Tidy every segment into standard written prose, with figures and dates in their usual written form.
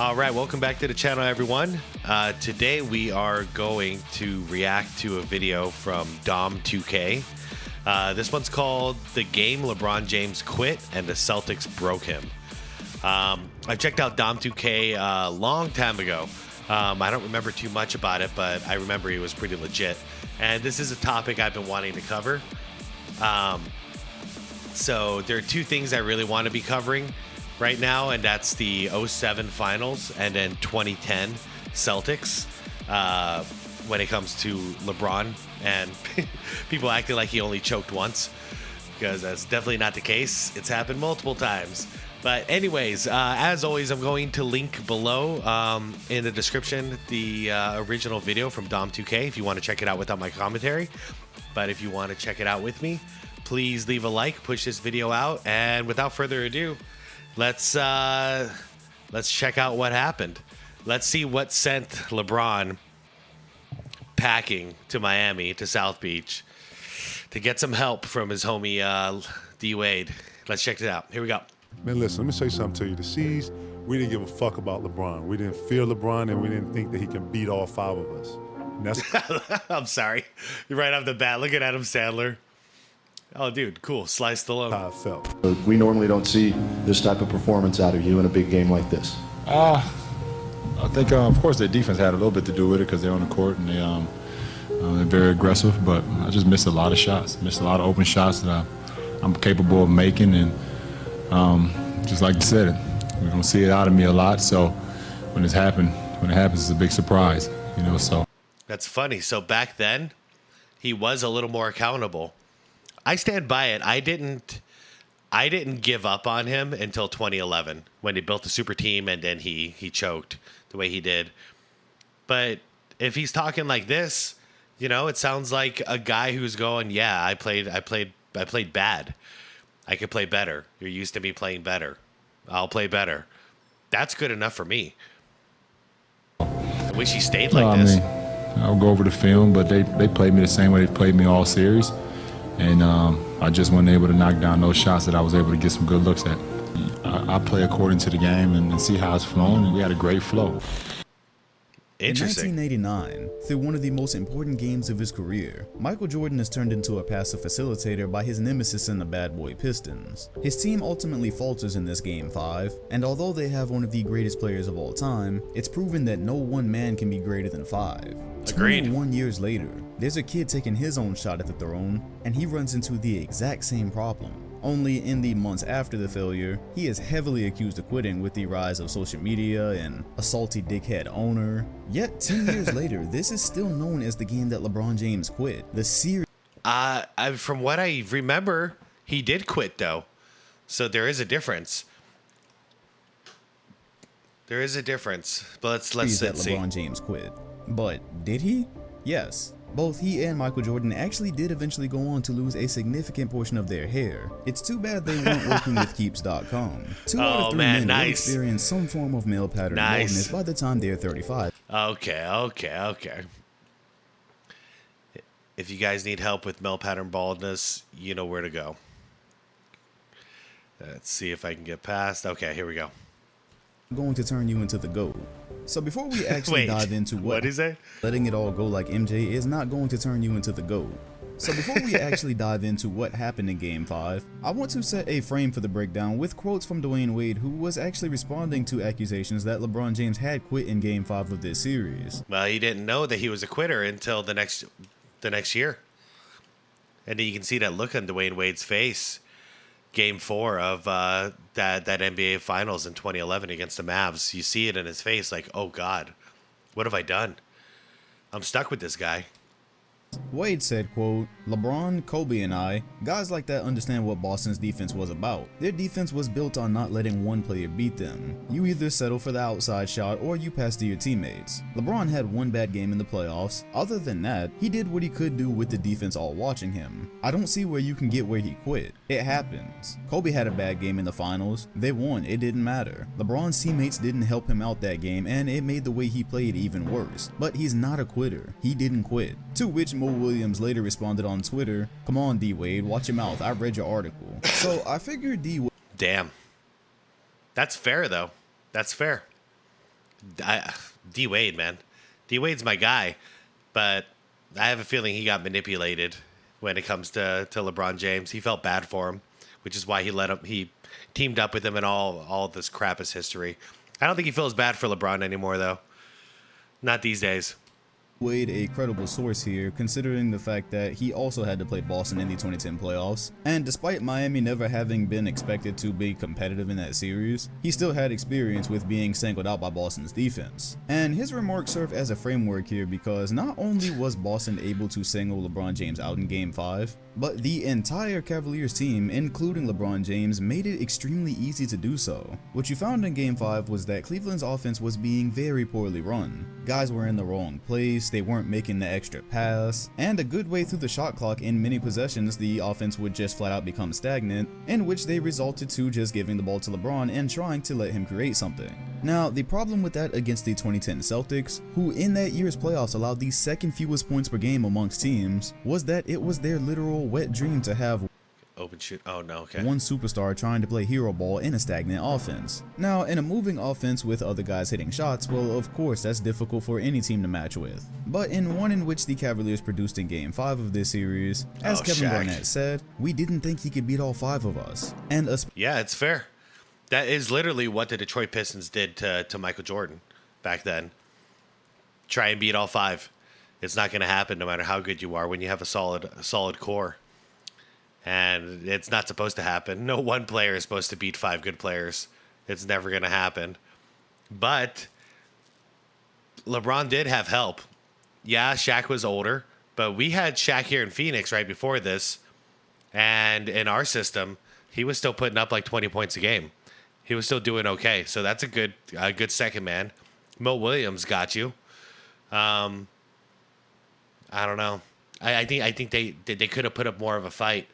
All right, welcome back to the channel, everyone. Today we are going to react to a video from Dom2K. This one's called "The Game LeBron James Quit and the Celtics Broke Him." I checked out Dom2K a long time ago. I don't remember too much about it, but I remember he was pretty legit. And this is a topic I've been wanting to cover. So there are two things I really want to be covering right now, and that's the 07 finals and then 2010 Celtics when it comes to LeBron, and people acting like he only choked once, because that's definitely not the case. It's happened multiple times. But anyways, as always, I'm going to link below in the description the original video from Dom2K if you want to check it out without my commentary. But if you want to check it out with me, please leave a like, push this video out, and without further ado, let's check out what happened. Let's see what sent LeBron packing to Miami, to South Beach, to get some help from his homie D Wade. Let's check it out. Here we go. Man, listen, let me say something to you. The C's, we didn't give a fuck about LeBron. We didn't fear LeBron, and we didn't think that he can beat all five of us. And that's I'm sorry. Right off the bat, look at Adam Sandler. Oh, dude, cool. Sly Stallone. how I felt. We normally don't see this type of performance out of you in a big game like this. I think, of course, their defense had a little bit to do with it because they're on the court and they're very aggressive. But I just missed a lot of shots, missed a lot of open shots that I'm capable of making. And just like you said, we don't see it out of me a lot. So when it happens, it's a big surprise, you know. So that's funny. So back then, he was a little more accountable. I stand by it. I didn't give up on him until 2011 when he built the super team and then he choked the way he did. But if he's talking like this, you know, it sounds like a guy who's going, "Yeah, I played bad. I could play better. You're used to me playing better. I'll play better." That's good enough for me. I wish he stayed like this. I mean, I'll go over the film, but they played me the same way they played me all series. And I just wasn't able to knock down those shots that I was able to get some good looks at. I play according to the game and see how it's flowing, and we had a great flow. Interesting. In 1989, through one of the most important games of his career, Michael Jordan is turned into a passive facilitator by his nemesis in the Bad Boy Pistons. His team ultimately falters in this Game 5, and although they have one of the greatest players of all time, it's proven that no one man can be greater than 5. Agreed. 21 years later, there's a kid taking his own shot at the throne, and he runs into the exact same problem. Only in the months after the failure, he is heavily accused of quitting with the rise of social media and a salty dickhead owner. Yet 10 years later, this is still known as the game that LeBron James quit. The series. From what I remember, he did quit though, so there is a difference. There is a difference, but let's see. LeBron James quit. But did he? Yes. Both he and Michael Jordan actually did eventually go on to lose a significant portion of their hair. It's too bad they weren't working with Keeps.com. 2 out of 3 men will experience some form of male pattern baldness by the time they're 35. Okay. If you guys need help with male pattern baldness, you know where to go. Let's see if I can get past. Okay, here we go. Going to turn you into the GOAT. So before we actually dive into what is it? Letting it all go like MJ is not going to turn you into the GOAT. So before we actually dive into what happened in Game 5, I want to set a frame for the breakdown with quotes from Dwayne Wade, who was actually responding to accusations that LeBron James had quit in Game 5 of this series. Well, he didn't know that he was a quitter until the next year. And then you can see that look on Dwayne Wade's face. Game 4 of that NBA Finals in 2011 against the Mavs. You see it in his face like, oh God, what have I done? I'm stuck with this guy. Wade said, quote, "LeBron, Kobe, and I, guys like that understand what Boston's defense was about. Their defense was built on not letting one player beat them. You either settle for the outside shot or you pass to your teammates. LeBron had one bad game in the playoffs. Other than that, he did what he could do with the defense all watching him. I don't see where you can get where he quit. It happens. Kobe had a bad game in the finals. They won. It didn't matter. LeBron's teammates didn't help him out that game, and it made the way he played even worse. But he's not a quitter. He didn't quit." To which Mo Williams later responded on Twitter, "Come on, D Wade, watch your mouth. I read your article." So I figured D Wade. Damn. That's fair though. That's fair. D Wade, man. D Wade's my guy, but I have a feeling he got manipulated when it comes to LeBron James. He felt bad for him, which is why he teamed up with him, and all of this crap is history. I don't think he feels bad for LeBron anymore, though. Not these days. Wade a credible source here, considering the fact that he also had to play Boston in the 2010 playoffs, and despite Miami never having been expected to be competitive in that series, he still had experience with being singled out by Boston's defense. And his remarks serve as a framework here because not only was Boston able to single LeBron James out in Game 5, but the entire Cavaliers team, including LeBron James, made it extremely easy to do so. What you found in Game 5 was that Cleveland's offense was being very poorly run. Guys were in the wrong place, they weren't making the extra pass, and a good way through the shot clock in many possessions the offense would just flat out become stagnant, in which they resulted to just giving the ball to LeBron and trying to let him create something. Now, the problem with that against the 2010 Celtics, who in that year's playoffs allowed the second fewest points per game amongst teams, was that it was their literal wet dream to have Open shoot. Oh, no. Okay. one superstar trying to play hero ball in a stagnant offense. Now, in a moving offense with other guys hitting shots, well, of course, that's difficult for any team to match with. But in one in which the Cavaliers produced in Game 5 of this series, as Kevin Shaq. Garnett said, we didn't think he could beat all 5 of us. And Yeah, it's fair. That is literally what the Detroit Pistons did to Michael Jordan back then. Try and beat all 5. It's not going to happen no matter how good you are when you have a solid core. And it's not supposed to happen. No one player is supposed to beat 5 good players. It's never going to happen. But LeBron did have help. Yeah, Shaq was older, but we had Shaq here in Phoenix right before this. And in our system, he was still putting up like 20 points a game. He was still doing okay. So that's a good second man. Mo Williams got you. I don't know. I think they could have put up more of a fight.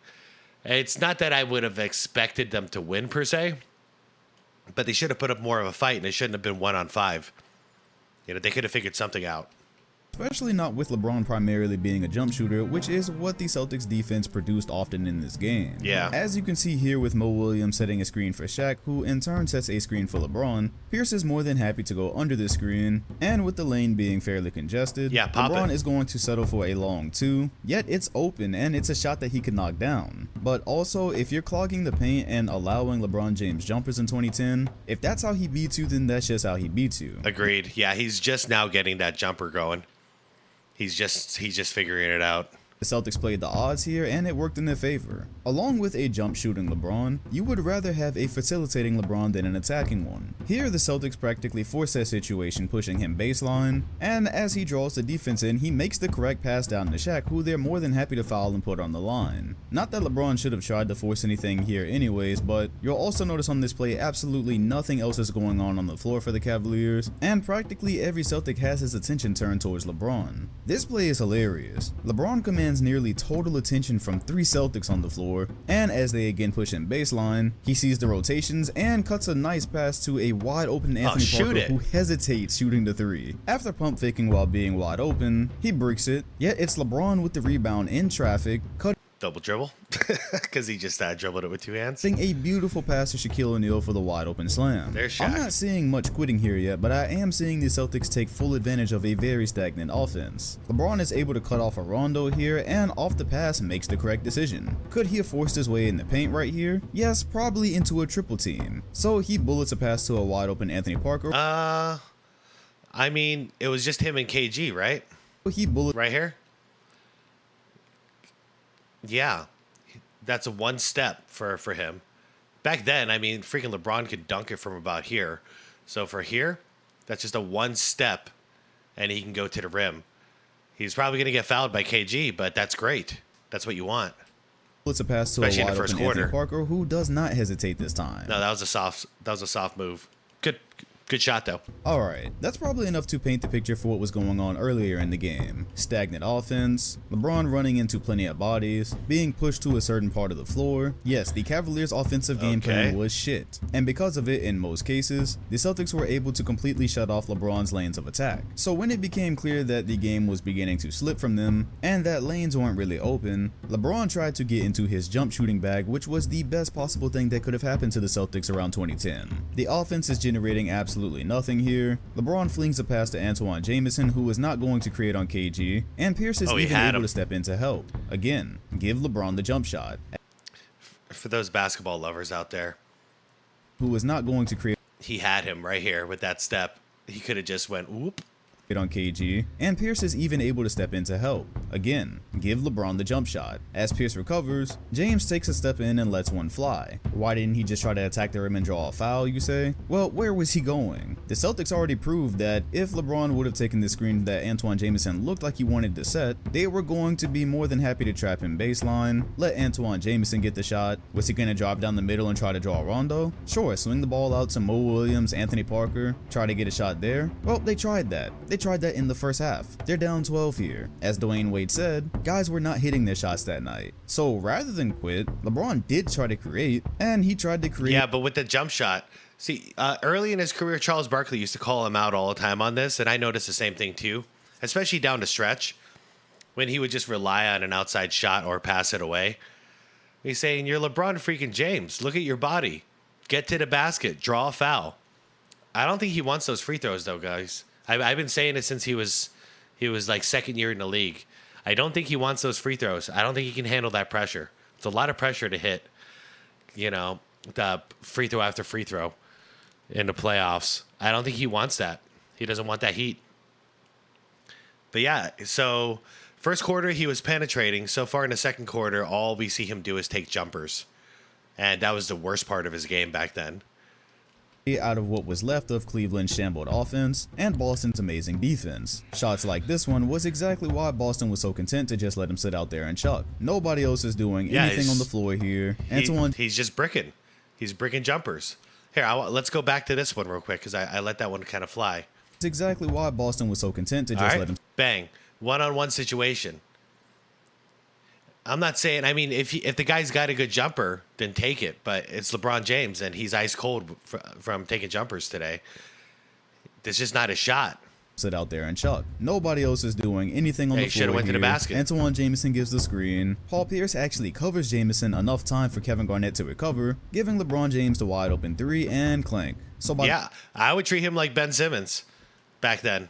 It's not that I would have expected them to win per se, but they should have put up more of a fight, and it shouldn't have been 1-on-5. They could have figured something out. especially not with LeBron primarily being a jump shooter, which is what the Celtics defense produced often in this game. Yeah. As you can see here with Mo Williams setting a screen for Shaq, who in turn sets a screen for LeBron, Pierce is more than happy to go under the screen, and with the lane being fairly congested, LeBron is going to settle for a long 2, yet it's open and it's a shot that he can knock down. But also, if you're clogging the paint and allowing LeBron James jumpers in 2010, if that's how he beats you, then that's just how he beats you. Agreed. Yeah, he's just now getting that jumper going. He's just figuring it out. The Celtics played the odds here, and it worked in their favor. Along with a jump shooting LeBron, you would rather have a facilitating LeBron than an attacking one. Here, the Celtics practically force that situation, pushing him baseline, and as he draws the defense in, he makes the correct pass down to Shaq, who they're more than happy to foul and put on the line. Not that LeBron should have tried to force anything here anyways, but you'll also notice on this play absolutely nothing else is going on the floor for the Cavaliers, and practically every Celtic has his attention turned towards LeBron. This play is hilarious. LeBron commands nearly total attention from 3 Celtics on the floor, and as they again push him baseline, he sees the rotations and cuts a nice pass to a wide open Anthony Parker who hesitates shooting the 3. After pump faking while being wide open, he bricks it, yet it's LeBron with the rebound in traffic, Double dribble, because he just dribbled it with 2 hands. a beautiful pass to Shaquille O'Neal for the wide open slam. There's Shaq. I'm not seeing much quitting here yet, but I am seeing the Celtics take full advantage of a very stagnant offense. LeBron is able to cut off a rondo here, and off the pass makes the correct decision. Could he have forced his way in the paint right here? Yes, probably into a triple team. So he bullets a pass to a wide open Anthony Parker. I mean, it was just him and KG, right? Right here? Yeah, that's a 1 step for him. Back then, I mean, freaking LeBron could dunk it from about here. So for here, that's just a 1 step, and he can go to the rim. He's probably going to get fouled by KG, but that's great. That's what you want. It's a pass to Especially a in the wide first open quarter. Anthony Parker, who does not hesitate this time. No, that was a soft move. Good shot, though. Alright, that's probably enough to paint the picture for what was going on earlier in the game. Stagnant offense, LeBron running into plenty of bodies, being pushed to a certain part of the floor. Yes, the Cavaliers' offensive game plan was shit, and because of it, in most cases, the Celtics were able to completely shut off LeBron's lanes of attack. So when it became clear that the game was beginning to slip from them, and that lanes weren't really open, LeBron tried to get into his jump shooting bag, which was the best possible thing that could have happened to the Celtics around 2010. The offense is generating absolutely absolutely nothing here. LeBron flings a pass to Antoine Jameson, who is not going to create on KG, and Pierce is even able to step in to help. Again, give LeBron the jump shot. For those basketball lovers out there, who is not going to create. He had him right here with that step. He could have just went whoop on KG, and Pierce is even able to step in to help. Again, give LeBron the jump shot. As Pierce recovers, James takes a step in and lets one fly. Why didn't he just try to attack the rim and draw a foul, you say? Well, where was he going? The Celtics already proved that if LeBron would have taken the screen that Antoine Jameson looked like he wanted to set, they were going to be more than happy to trap him baseline, let Antoine Jameson get the shot. Was he going to drive down the middle and try to draw a rondo? Sure, swing the ball out to Mo Williams, Anthony Parker, try to get a shot there. Well, they tried that. They tried that in the first half. They're down 12 here. As Dwayne Wade said, guys were not hitting their shots that night. So rather than quit, LeBron did try to create, and he tried to create. Yeah, but with the jump shot, see, early in his career, Charles Barkley used to call him out all the time on this, and I noticed the same thing too, especially down the stretch, when he would just rely on an outside shot or pass it away. He's saying, you're LeBron freaking James. Look at your body. Get to the basket. Draw a foul. I don't think he wants those free throws, though, guys. I've been saying it since he was like second year in the league. I don't think he wants those free throws. I don't think he can handle that pressure. It's a lot of pressure to hit, the free throw after free throw in the playoffs. I don't think he wants that. He doesn't want that heat. But yeah, so first quarter he was penetrating. So far in the second quarter, all we see him do is take jumpers. And that was the worst part of his game back then. Out of what was left of Cleveland's shambled offense and Boston's amazing defense. Shots like this one was exactly why Boston was so content to just let him sit out there and chuck. Nobody else is doing anything on the floor here. He's just bricking. He's bricking jumpers. Here, let's go back to this one real quick because I let that one kind of fly. It's exactly why Boston was so content to just let him. Bang. One-on-one situation. I'm not saying, I mean, if the guy's got a good jumper, then take it. But it's LeBron James, and he's ice cold from taking jumpers today. It's just not a shot. Sit out there and chuck. Nobody else is doing anything on the floor. Should have went to the basket. Antoine Jameson gives the screen. Paul Pierce actually covers Jameson enough time for Kevin Garnett to recover, giving LeBron James the wide open three and clank. Yeah, I would treat him like Ben Simmons back then.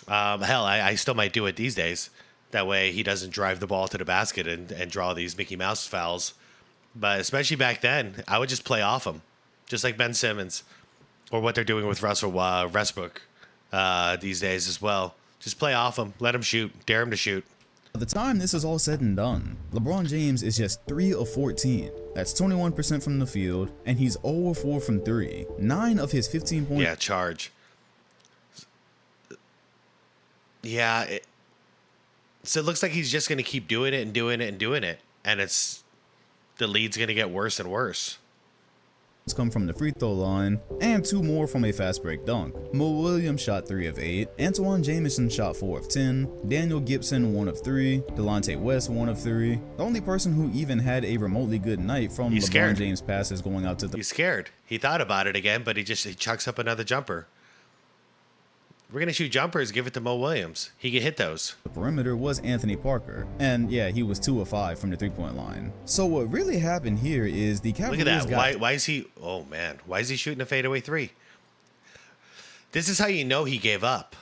Hell, I still might do it these days. That way he doesn't drive the ball to the basket and draw these Mickey Mouse fouls. But especially back then, I would just play off him, just like Ben Simmons, or what they're doing with Russell Westbrook these days as well. Just play off him, let him shoot, dare him to shoot. By the time this is all said and done, LeBron James is just 3 of 14. That's 21% from the field, and he's 0 of 4 from 3. 9 of his 15 points. Yeah, charge. Yeah, so it looks like he's just going to keep doing it and doing it and doing it. And the lead's going to get worse and worse. Come from the free throw line, and 2 more from a fast break dunk. Mo Williams shot 3 of 8, Antoine Jameson shot 4 of 10, Daniel Gibson 1 of 3, Delonte West 1 of 3. The only person who even had a remotely good night from LeBron James passes going out to the. He's scared. He thought about it again, but he chucks up another jumper. We're going to shoot jumpers, give it to Mo Williams. He can hit those. The perimeter was Anthony Parker. And yeah, he was 2 of 5 from the 3-point line. So what really happened here is the Cavaliers. Look at that. Why is he, oh man, why is he shooting a fadeaway 3? This is how you know he gave up.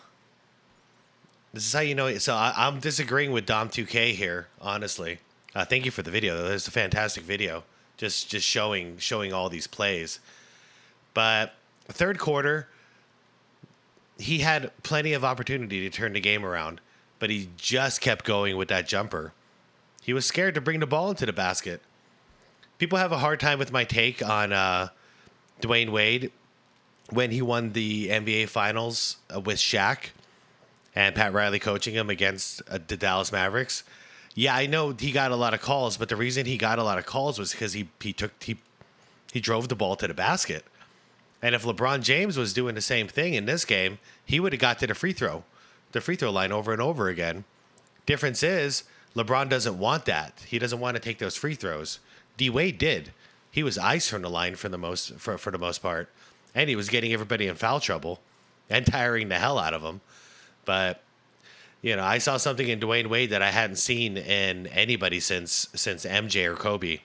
This is how you know. So I'm disagreeing with Dom 2K here, honestly. Thank you for the video, though. It's a fantastic video. Just showing all these plays. But third quarter, he had plenty of opportunity to turn the game around, but he just kept going with that jumper. He was scared to bring the ball into the basket. People have a hard time with my take on Dwayne Wade when he won the NBA Finals with Shaq and Pat Riley coaching him against the Dallas Mavericks. Yeah, I know he got a lot of calls, but the reason he got a lot of calls was because he drove the ball to the basket. And if LeBron James was doing the same thing in this game, he would have got to the free throw line over and over again. Difference is, LeBron doesn't want that. He doesn't want to take those free throws. D Wade did. He was iced from the line for the most part, and he was getting everybody in foul trouble and tiring the hell out of them. But I saw something in Dwayne Wade that I hadn't seen in anybody since MJ or Kobe,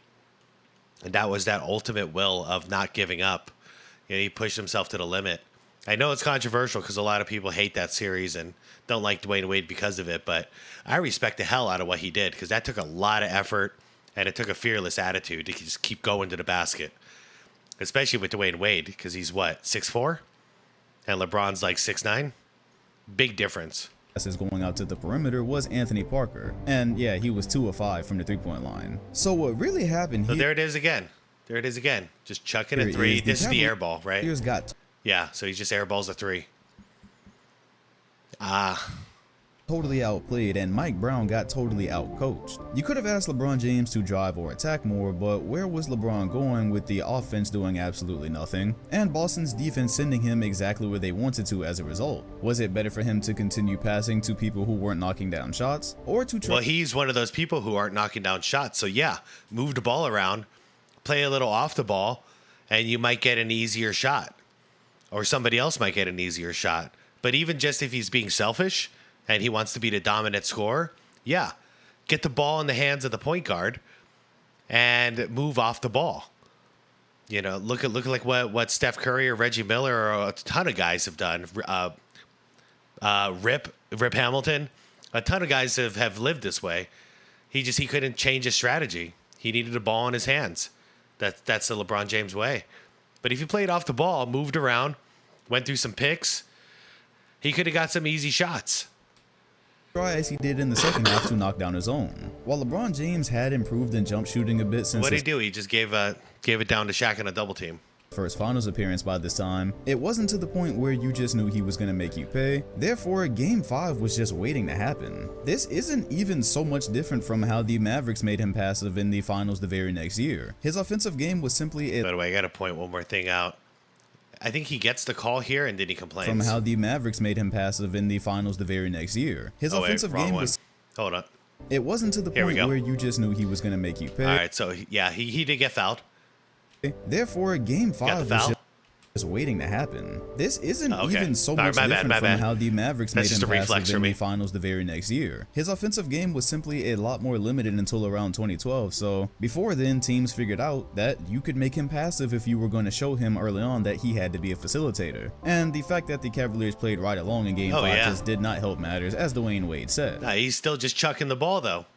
and that was that ultimate will of not giving up. He pushed himself to the limit, I know it's controversial because a lot of people hate that series and don't like Dwayne Wade because of it, but I respect the hell out of what he did because that took a lot of effort and it took a fearless attitude to just keep going to the basket, especially with Dwayne Wade because he's what, 6'4"? And LeBron's like 6'9"? Big difference. Passes going out to the perimeter was Anthony Parker, and yeah, he was 2 of 5 from the three-point line. So what really happened So here? there it is again. There it is again. Just chucking a three. This is the air ball, right? Here's got Yeah, so he just airballs a three. totally outplayed, and Mike Brown got totally outcoached. You could have asked LeBron James to drive or attack more, but where was LeBron going with the offense doing absolutely nothing, and Boston's defense sending him exactly where they wanted to as a result? Was it better for him to continue passing to people who weren't knocking down shots, or to try? Well, he's one of those people who aren't knocking down shots. So yeah, move the ball around, play a little off the ball, and you might get an easier shot. Or somebody else might get an easier shot. But even just if he's being selfish and he wants to be the dominant scorer, yeah, get the ball in the hands of the point guard and move off the ball. You know, look like what Steph Curry or Reggie Miller or a ton of guys have done. Rip Hamilton, a ton of guys have lived this way. He couldn't change his strategy. He needed the ball in his hands. That's the LeBron James way. But if you played off the ball, moved around, went through some picks, he could have got some easy shots. Try as he did in the second half to knock down his own. While LeBron James had improved in jump shooting a bit since What did he do? He just gave it down to Shaq in a double team. first finals appearance by this time, it wasn't to the point where you just knew he was going to make you pay. Therefore, Game 5 was just waiting to happen. This isn't even so much different from how the Mavericks made him passive in the finals the very next year. His offensive game was simply By the way, I got to point one more thing out. I think he gets the call here and then he complains. from how the Mavericks made him passive in the finals the very next year. His offensive wrong game one. was Hold on. it wasn't to the Here we point go. where you just knew he was going to make you pay. All right, so yeah, he did get fouled. Therefore, Game 5 Got the was foul? just waiting to happen. This isn't Okay. even so All right, much my bad, different my from bad. how the Mavericks That's made just him a reflex passive for in me. the finals the very next year. His offensive game was simply a lot more limited until around 2012, so before then teams figured out that you could make him passive if you were going to show him early on that he had to be a facilitator. And the fact that the Cavaliers played right along in Game 5 yeah. just did not help matters, as Dwayne Wade said. Nah, he's still just chucking the ball, though.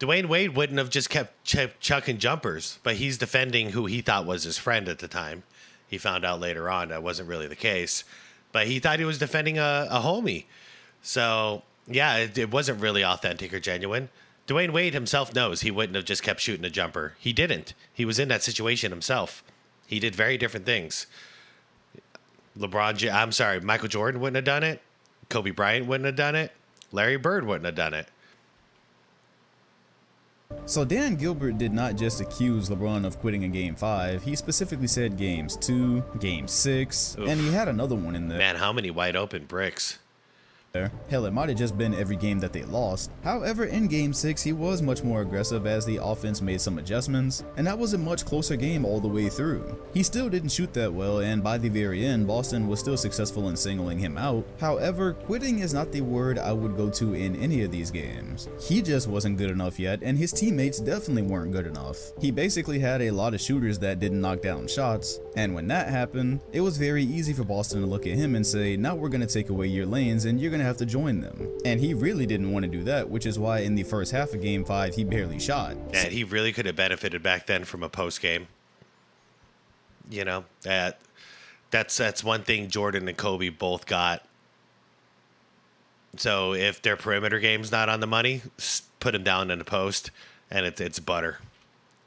Dwayne Wade wouldn't have just kept chucking jumpers, but he's defending who he thought was his friend at the time. He found out later on that wasn't really the case, but he thought he was defending a homie. So, yeah, it wasn't really authentic or genuine. Dwayne Wade himself knows he wouldn't have just kept shooting a jumper. He didn't. He was in that situation himself. He did very different things. Michael Jordan wouldn't have done it. Kobe Bryant wouldn't have done it. Larry Bird wouldn't have done it. So Dan Gilbert did not just accuse LeBron of quitting in Game 5, he specifically said Games 2, Game 6, Oof. and he had another one in there. Man, how many wide open bricks? Hell, it might have just been every game that they lost. However, in Game 6, he was much more aggressive as the offense made some adjustments, and that was a much closer game all the way through. He still didn't shoot that well, and by the very end, Boston was still successful in singling him out. However, quitting is not the word I would go to in any of these games. He just wasn't good enough yet, and his teammates definitely weren't good enough. He basically had a lot of shooters that didn't knock down shots, and when that happened, it was very easy for Boston to look at him and say, now we're going to take away your lanes and you're going to have to join them. And he really didn't want to do that, which is why in the first half of Game 5 he barely shot. And he really could have benefited back then from a post game. You know, that's one thing Jordan and Kobe both got. So if their perimeter game's not on the money, put him down in the post, and it's butter.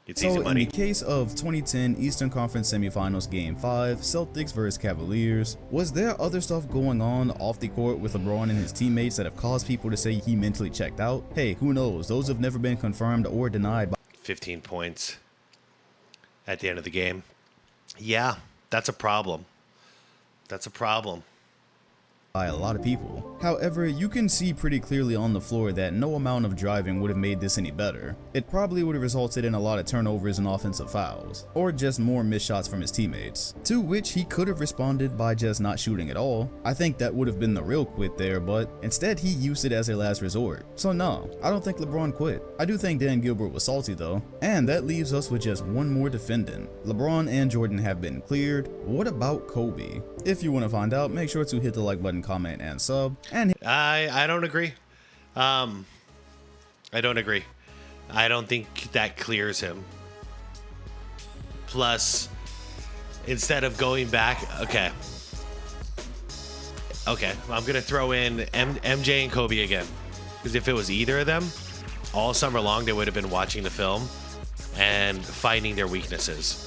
It's easy So in money. the case of 2010 Eastern Conference Semifinals Game 5, Celtics vs Cavaliers, was there other stuff going on off the court with LeBron and his teammates that have caused people to say he mentally checked out? Hey, who knows? Those have never been confirmed or denied 15 points at the end of the game. Yeah, that's a problem. That's a problem. by a lot of people. However, you can see pretty clearly on the floor that no amount of driving would have made this any better. It probably would have resulted in a lot of turnovers and offensive fouls, or just more missed shots from his teammates, to which he could have responded by just not shooting at all. I think that would have been the real quit there, but instead he used it as a last resort. So no, I don't think LeBron quit. I do think Dan Gilbert was salty though, and that leaves us with just one more defendant. LeBron and Jordan have been cleared. What about Kobe? If you want to find out, make sure to hit the like button, comment, and sub. And I don't agree. I don't agree. I don't think that clears him. Plus, instead of going back, okay, I'm gonna throw in MJ and Kobe again, because if it was either of them, all summer long they would have been watching the film and finding their weaknesses.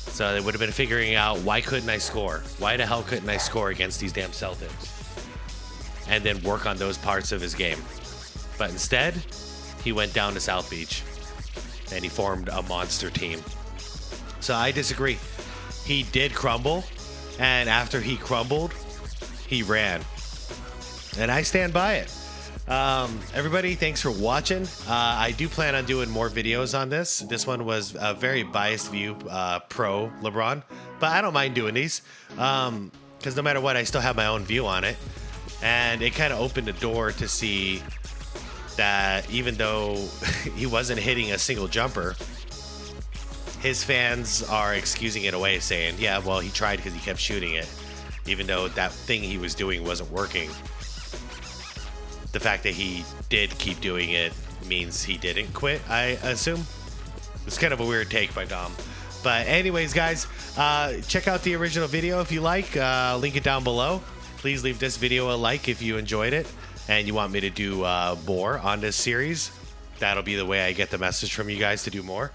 So they would have been figuring out, why couldn't I score? Why the hell couldn't I score against these damn Celtics? And then work on those parts of his game. But instead, he went down to South Beach and he formed a monster team. So I disagree. He did crumble, and after he crumbled, he ran. And I stand by it. Everybody, thanks for watching. I do plan on doing more videos on this. This one was a very biased view, pro LeBron, but I don't mind doing these, because no matter what, I still have my own view on it. And it kind of opened the door to see that even though he wasn't hitting a single jumper, his fans are excusing it away, saying, yeah, well, he tried because he kept shooting it, even though that thing he was doing wasn't working. The fact that he did keep doing it means he didn't quit, I assume. It's kind of a weird take by Dom. But anyways, guys, check out the original video if you like. Link it down below. Please leave this video a like if you enjoyed it and you want me to do more on this series. That'll be the way I get the message from you guys to do more.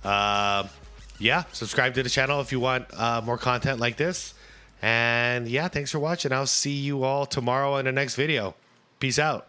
Yeah, subscribe to the channel if you want more content like this. And yeah, thanks for watching. I'll see you all tomorrow in the next video. Peace out.